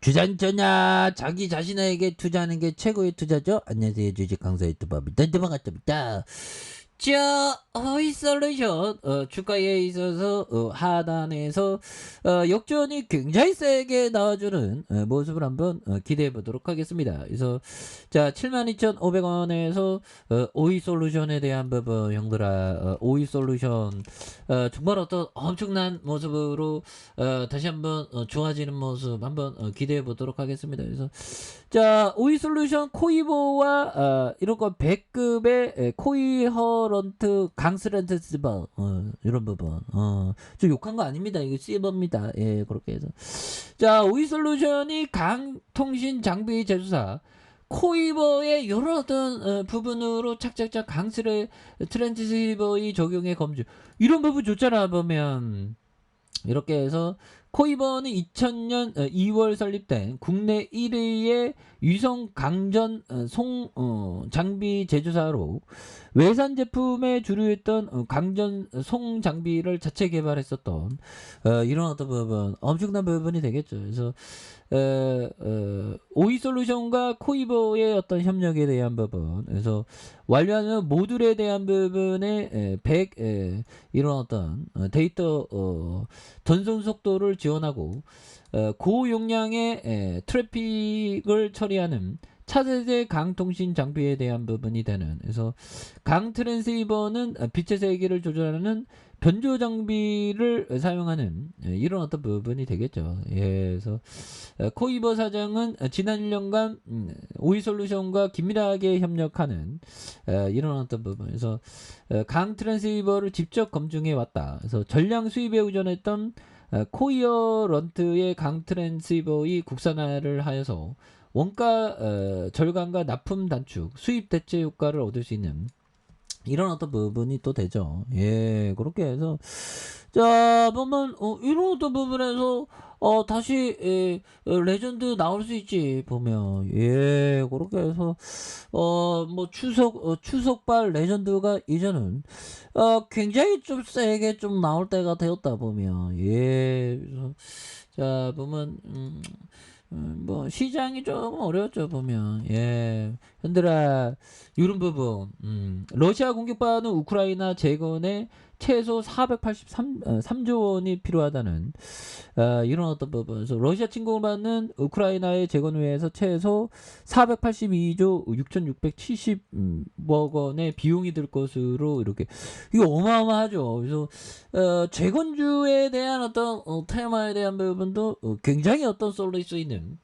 주전자냐 자기 자신에게 투자하는 게 최고의 투자죠. 안녕하세요, 주식 강사 유튜버입니다. 반갑습니다. 자, 허위솔루션 주가에 있어서 하단에서 역전이 굉장히 세게 나와주는 모습을 한번 기대해 보도록 하겠습니다. 그래서 자, 72,500원에서 오이솔루션에 대한 부분, 형들아, 오이솔루션 정말 어떤 엄청난 모습으로 다시 한번 좋아지는 모습 한번 기대해 보도록 하겠습니다. 그래서 자, 오이솔루션 코이보와 이런 거 100급의 코이허런트 강스렌트 시버 이런 부분 저 욕한 거 아닙니다. 이거 시버입니다. 예, 그렇게 해서 자, 오이솔루션이 강통신 장비 제조사 코이버의 이런 어떤 부분으로 착착착 강스레 트랜스시버의 적용의 검증 이런 부분 좋잖아 보면. 이렇게 해서 코이버는 2000년 2월 설립된 국내 1위의 유성 강전 장비 제조사로 외산 제품에 주류했던 강전 송 장비를 자체 개발했었던 이런 어떤 부분, 엄청난 부분이 되겠죠. 그래서 오이솔루션과 코이버의 어떤 협력에 대한 부분, 그래서 완료하는 모듈에 대한 부분에 100 이런 어떤 데이터 전송 속도를 지원하고 고용량의 트래픽을 처리하는 차세대 강통신 장비에 대한 부분이 되는, 그래서 강 트랜시버는 빛의 세기를 조절하는 변조 장비를 사용하는 이런 어떤 부분이 되겠죠. 예, 그래서 코이버 사장은 지난 1년간 오이솔루션과 긴밀하게 협력하는 이런 어떤 부분에서 강 트랜시버를 직접 검증해 왔다. 그래서 전량 수입에 의존했던 코이어런트의 강 트랜시버의 국산화를 하여서 원가 절감과 납품 단축, 수입 대체 효과를 얻을 수 있는 이런 어떤 부분이 또 되죠. 예, 그렇게 해서 자, 보면 이런 어떤 부분에서 다시 레전드 나올 수 있지 보면. 예, 그렇게 해서 뭐 추석발 레전드가 이제는 굉장히 좀 세게 좀 나올 때가 되었다 보면. 예, 그래서 자, 보면 뭐 시장이 좀 어려웠죠 보면. 예, 현들아 이런 부분, 러시아 공격받은 우크라이나 재건에 최소 483조 원이 필요하다는 이런 어떤 부분에서 러시아 침공을 받는 우크라이나의 재건을 위해서 최소 482조 6,670억 원의 비용이 들 것으로 이렇게, 이거 어마어마하죠. 그래서 재건주에 대한 어떤 테마에 대한 부분도 굉장히 어떤 쏠릴 수 있는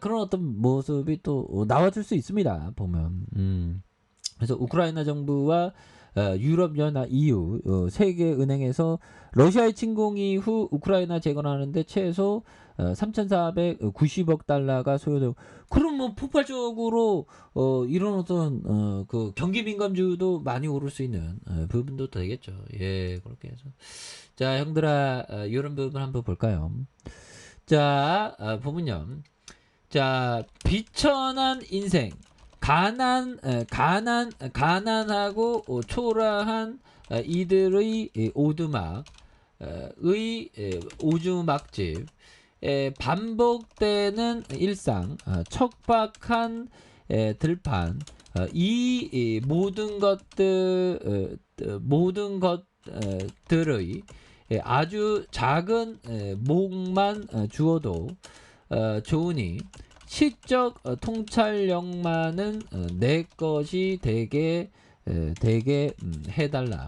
그런 어떤 모습이 또 나와줄 수 있습니다 보면. 그래서 우크라이나 정부와 유럽연합 EU 세계은행에서 러시아의 침공 이후 우크라이나 재건하는데 최소 3,490억 달러가 소요되고, 그럼 뭐 폭발적으로 이런 어떤 그 경기 민감주도 많이 오를 수 있는 부분도 되겠죠. 예, 그렇게 해서 자, 형들아, 이런 부분 한번 볼까요? 자, 보면요. 자, 비천한 인생, 가난하고 초라한 이들의 오두막의 오두막집, 반복되는 일상, 척박한 들판, 이 모든 것들의 아주 작은 목만 주어도 좋으니 시적 통찰력만은 내 것이 되게 해달라.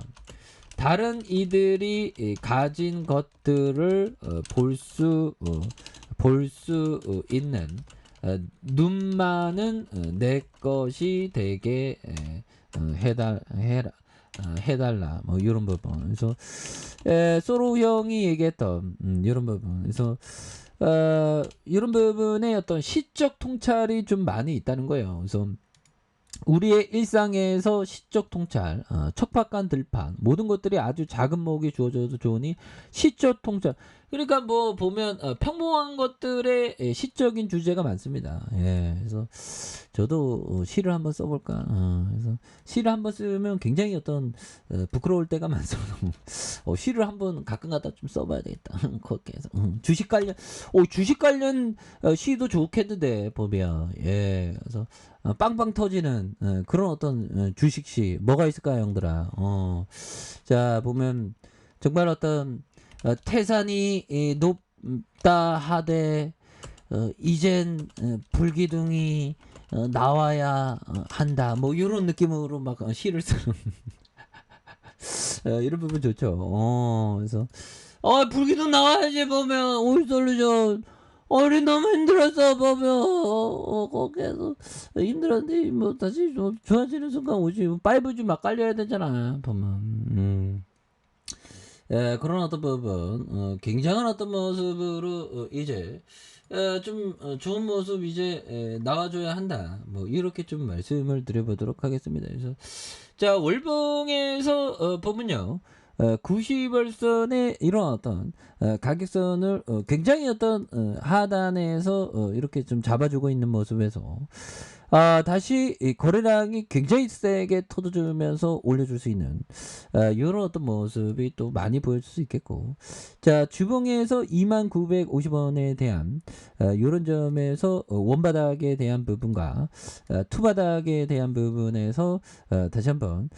다른 이들이 가진 것들을 볼 수 있는 눈만은 내 것이 되게 해달라. 뭐 이런 부분. 그래서 소로 형이 얘기했던 이런 부분. 그래서 이런 부분에 어떤 시적 통찰이 좀 많이 있다는 거예요. 그래서 우리의 일상에서 시적 통찰, 척박한 들판, 모든 것들이 아주 작은 목이 주어져도 좋으니 시적 통찰. 그러니까 뭐 보면 평범한 것들의 시적인 주제가 많습니다. 예. 그래서 저도 시를 한번 써 볼까. 그래서 시를 한번 쓰면 굉장히 어떤 부끄러울 때가 많습니다. 시를 한번 가끔 가다 좀 써 봐야 되겠다. 그렇게 해서 주식 관련 주식 관련 시도 좋겠는데 보면. 예. 그래서 빵빵 터지는 그런 어떤 주식시 뭐가 있을까요, 형들아? 자, 보면 정말 어떤 태산이 높다 하되 이젠 불기둥이 나와야 한다. 뭐 이런 느낌으로 막 시를 쓰는 이런 부분 좋죠. 그래서 불기둥 나와야지 보면 올솔루션. 우리 너무 힘들었어 보면 거기에서 힘들었는데 뭐 다시 좀 좋아지는 순간 오지. 5G 막 깔려야 되잖아 보면. 그런 어떤 부분, 굉장한 어떤 모습으로 이제 좀 좋은 모습 이제 나와줘야 한다. 뭐 이렇게 좀 말씀을 드려보도록 하겠습니다. 그래서 자, 월봉에서 보면요. 90월선의 이런 어떤 가격선을 굉장히 어떤 하단에서 이렇게 좀 잡아주고 있는 모습에서 다시 이 거래량이 굉장히 세게 터져주면서 올려줄 수 있는 이런 어떤 모습이 또 많이 보여줄 수 있겠고, 자, 주봉에서 2950원에 대한 이런 점에서 원바닥에 대한 부분과 투바닥에 대한 부분에서 다시 한번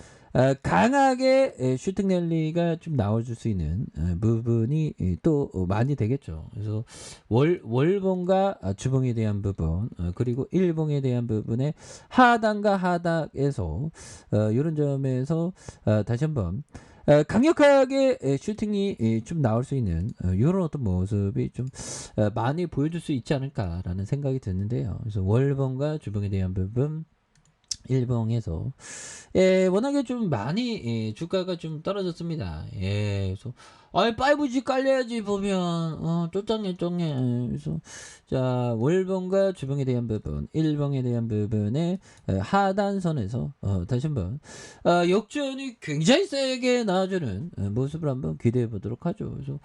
강하게 슈팅 랠리가 좀 나와줄 수 있는 부분이 또 많이 되겠죠. 그래서 월봉과 주봉에 대한 부분, 그리고 일봉에 대한 부분의 하단과 하닥에서 이런 점에서 다시 한번 강력하게 슈팅이 좀 나올 수 있는 이런 어떤 모습이 좀 많이 보여줄 수 있지 않을까라는 생각이 드는데요. 그래서 월봉과 주봉에 대한 부분, 일봉에서 워낙에 좀 많이 주가가 좀 떨어졌습니다. 그래서 5G 깔려야지 보면 쫓장해. 그래서 자, 월봉과 주봉에 대한 부분, 일봉에 대한 부분의 하단선에서 다시 한번 역전이 굉장히 세게 나와주는 모습을 한번 기대해 보도록 하죠. 그래서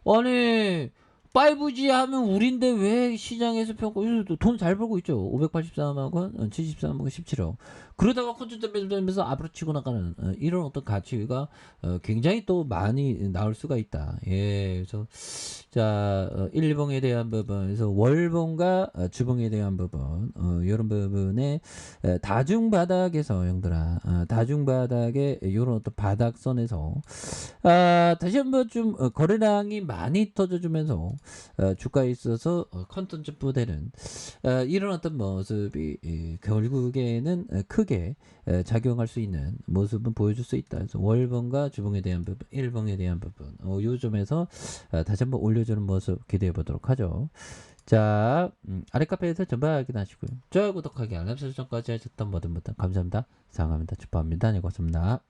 아니 5G 하면 우린데 왜 시장에서 평가 돈 잘 벌고 있죠. 584만 원, 73만 원, 17억. 그러다가 콘텐츠 되면서 앞으로 치고 나가는 이런 어떤 가치가 굉장히 또 많이 나올 수가 있다. 그래서 자, 일봉에 대한 부분에서 월봉과 주봉에 대한 부분, 이런 부분에 다중바닥에서 형들아, 다중바닥의 이런 어떤 바닥선에서 다시 한번 좀 거래량이 많이 터져주면서 주가에 있어서 컨텐츠 부대는 이런 어떤 모습이 결국에는 크게 작용할 수 있는 모습은 보여줄 수 있다. 그래서 월봉과 주봉에 대한 부분, 일봉에 대한 부분, 요 점에서 다시 한번 올려주는 모습 기대해 보도록 하죠. 자, 아래 카페에서 전방 확인하시고요. 좋아요, 구독하기, 알람 설정까지 하셨던 모든 분들 감사합니다. 사랑합니다. 축복합니다. 네, 고맙습니다.